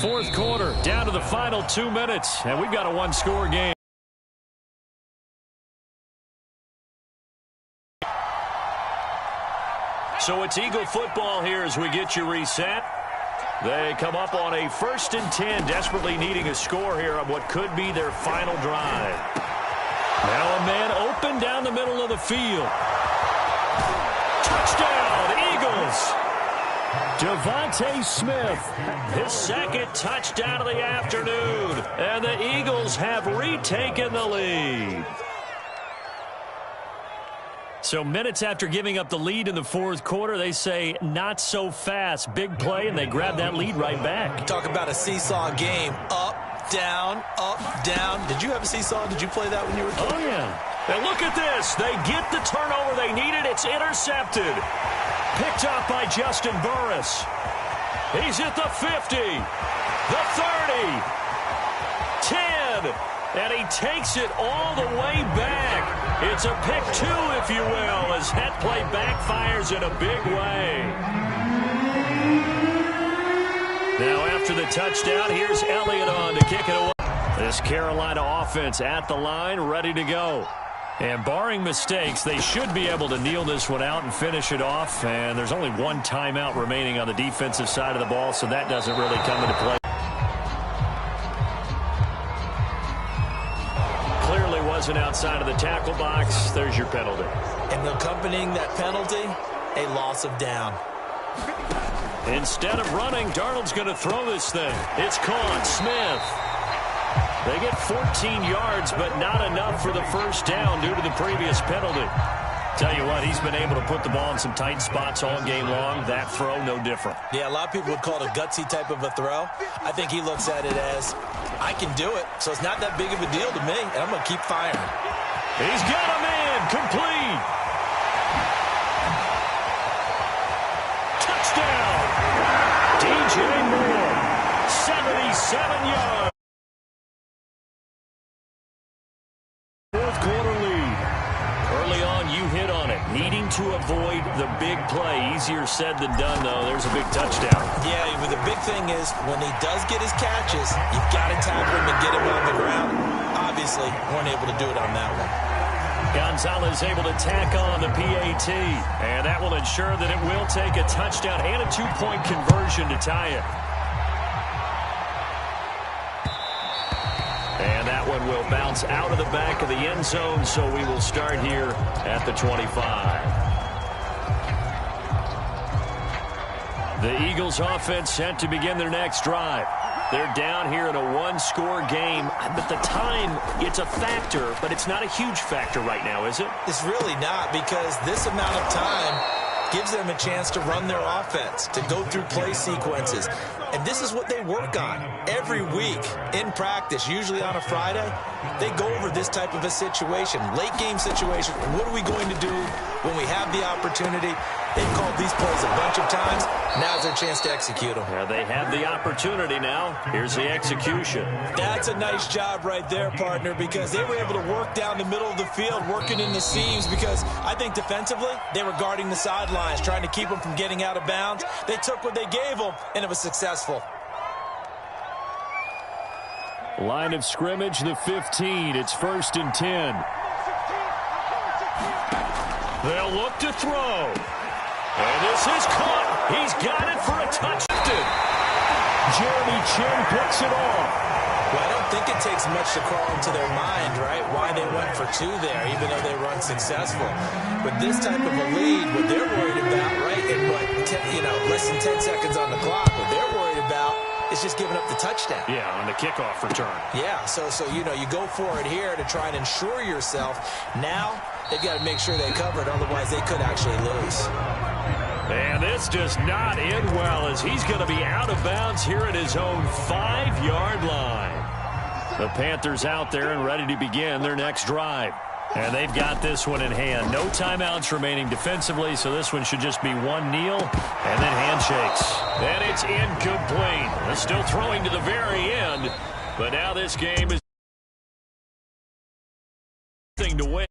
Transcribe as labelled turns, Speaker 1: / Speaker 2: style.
Speaker 1: Fourth quarter, down to the final 2 minutes, and we've got a one-score game. So it's Eagle football here as we get you reset. They come up on a 1st and 10, desperately needing a score here on what could be their final drive. Now a man open down the middle of the field. Touchdown, Eagles! Devontae Smith, his second touchdown of the afternoon, and the Eagles have retaken the lead. So minutes after giving up the lead in the fourth quarter, they say not so fast. Big play, and they grab that lead right back.
Speaker 2: Talk about a seesaw game. Up, down, up, down. Did you have a seesaw? Did you play that when you were a kid?
Speaker 1: Oh, yeah. And look at this. They get the turnover they needed. It's intercepted. Picked up by Justin Burris. He's at the 50, the 30, 10, and he takes it all the way back. It's a pick two, if you will, as that play backfires in a big way. Now after the touchdown, here's Elliott on to kick it away. This Carolina offense at the line, ready to go. And barring mistakes, they should be able to kneel this one out and finish it off. And there's only one timeout remaining on the defensive side of the ball, so that doesn't really come into play. Clearly wasn't outside of the tackle box. There's your penalty.
Speaker 2: And accompanying that penalty, a loss of down.
Speaker 1: Instead of running, Darnold's going to throw this thing. It's caught. Smith. They get 14 yards, but not enough for the first down due to the previous penalty. Tell you what, he's been able to put the ball in some tight spots all game long. That throw, no different.
Speaker 2: Yeah, a lot of people would call it a gutsy type of a throw. I think he looks at it as, I can do it, so it's not that big of a deal to me, and I'm going to keep firing.
Speaker 1: He's got a man. Complete. Touchdown. DJ Moore, 77 yards. Fourth quarter lead. Early on, you hit on it. Needing to avoid the big play. Easier said than done, though. There's a big touchdown.
Speaker 2: Yeah, but the big thing is when he does get his catches, you've got to tackle him and get him on the ground. Obviously, weren't able to do it on that one.
Speaker 1: Gonzalez able to tack on the PAT. And that will ensure that it will take a touchdown and a two-point conversion to tie it. And that one will bounce out of the back of the end zone, so we will start here at the 25. The Eagles offense set to begin their next drive. They're down here in a one-score game. But the time, it's a factor, but it's not a huge factor right now, is it?
Speaker 2: It's really not, because this amount of time gives them a chance to run their offense, to go through play sequences. And this is what they work on every week in practice, usually on a Friday. They go over this type of a situation, late game situation. What are we going to do when we have the opportunity? They've called these plays a bunch of times. Now's their chance to execute them.
Speaker 1: Yeah, they have the opportunity now. Here's the execution.
Speaker 2: That's a nice job right there, partner, because they were able to work down the middle of the field, working in the seams, because I think defensively they were guarding the sidelines, trying to keep them from getting out of bounds. They took what they gave them, and it was successful.
Speaker 1: Line of scrimmage, the 15. It's 1st and 10. They'll look to throw. And this is caught. He's got it for a touchdown. Jeremy Chin picks it off.
Speaker 2: Well, I don't think it takes much to crawl into their mind, right, why they went for two there, even though they were unsuccessful. But this type of a lead, what they're worried about, right, and what, less than 10 seconds on the clock, what they're worried about is just giving up the touchdown.
Speaker 1: Yeah, on the kickoff return.
Speaker 2: Yeah, so you go for it here to try and ensure yourself. Now they've got to make sure they cover it, otherwise they could actually lose.
Speaker 1: And this does not end well, as he's going to be out of bounds here at his own 5-yard line. The Panthers out there and ready to begin their next drive. And they've got this one in hand. No timeouts remaining defensively, so this one should just be one kneel and then handshakes. And it's incomplete. They're still throwing to the very end, but now this game is to win.